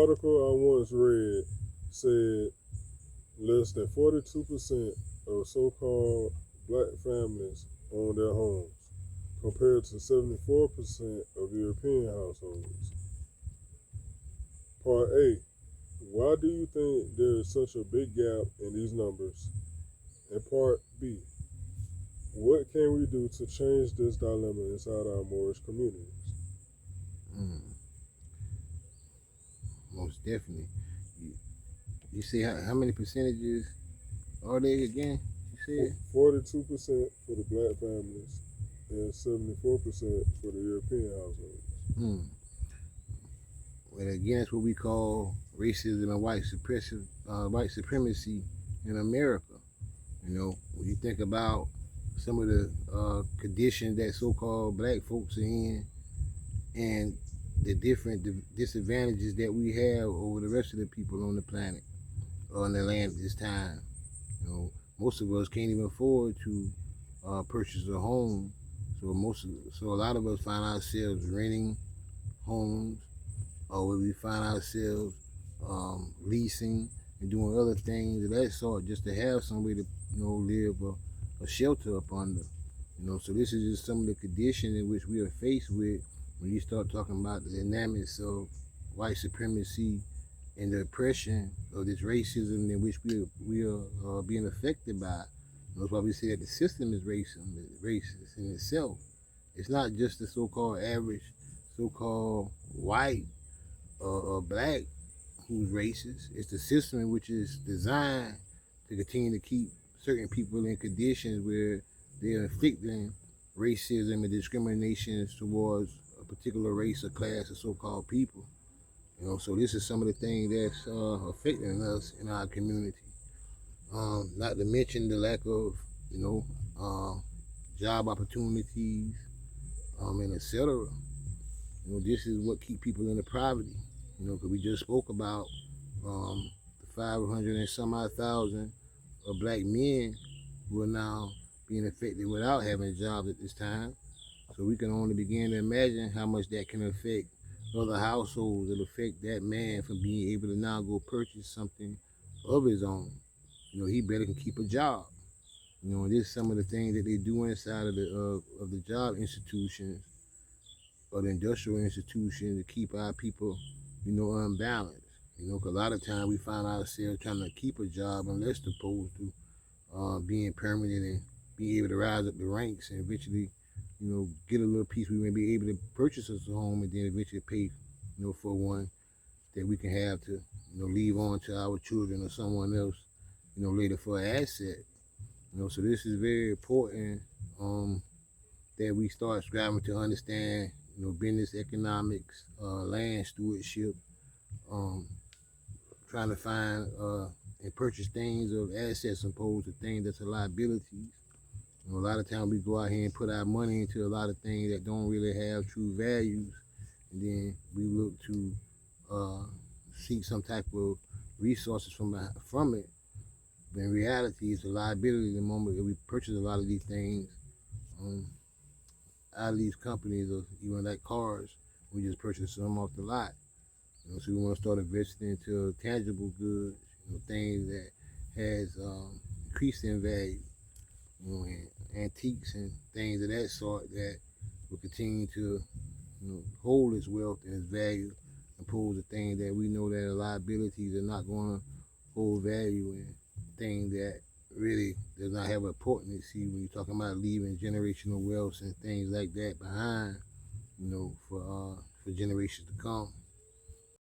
article I once read said less than 42% of so-called black families own their homes, compared to 74% of European households. Part A. Why do you think there is such a big gap in these numbers? And Part B. What can we do to change this dilemma inside our Moorish communities? Mm, most definitely. You, you see how many percentages are they again? You said. 42% for the black families and 74% for the European households. Mm. Well, again, that's what we call racism and white supremacy in America. You know, when you think about some of the conditions that so-called black folks are in, and the different disadvantages that we have over the rest of the people on the planet or on the land at this time. You know, most of us can't even afford to purchase a home, so a lot of us find ourselves renting homes, or we find ourselves leasing and doing other things of that sort just to have somewhere to live a shelter up under. So this is just some of the conditions in which we are faced with when you start talking about the dynamics of white supremacy and the oppression of this racism in which we are being affected by. That's why we say that the system is racist in itself. It's not just the so-called average, so-called white or black who's racist. It's the system in which is designed to continue to keep certain people in conditions where they're inflicting racism and discriminations towards a particular race or class of so-called people. So this is some of the things that's affecting us in our community. Not to mention the lack of, you know, uh, job opportunities, and etc. This is what keep people in the poverty. Because we just spoke about the 500 and some odd thousand of black men who are now being affected without having jobs at this time. So we can only begin to imagine how much that can affect other households. It'll affect that man from being able to now go purchase something of his own. He better can keep a job. And this is some of the things that they do inside of the job institutions or the industrial institution to keep our people, unbalanced. 'Cause a lot of times we find ourselves trying to keep a job unless opposed to being permanent and being able to rise up the ranks and eventually, get a little piece. We may be able to purchase us a home and then eventually pay, for one that we can have to, leave on to our children or someone else, later for an asset. So this is very important that we start striving to understand, business economics, land stewardship, um, trying to find and purchase things of assets opposed to things that's a liability. A lot of times we go out here and put our money into a lot of things that don't really have true values, and then we look to uh, seek some type of resources from it. But in reality, it's a liability the moment that we purchase a lot of these things um, out of these companies, or even like cars. We just purchase them off the lot. So we want to start investing into tangible goods, things that has increased in value, and antiques and things of that sort that will continue to, hold its wealth and its value, opposed to things that we know that are liabilities are not going to hold value, and things that really does not have importance. See, when you're talking about leaving generational wealth and things like that behind, for generations to come.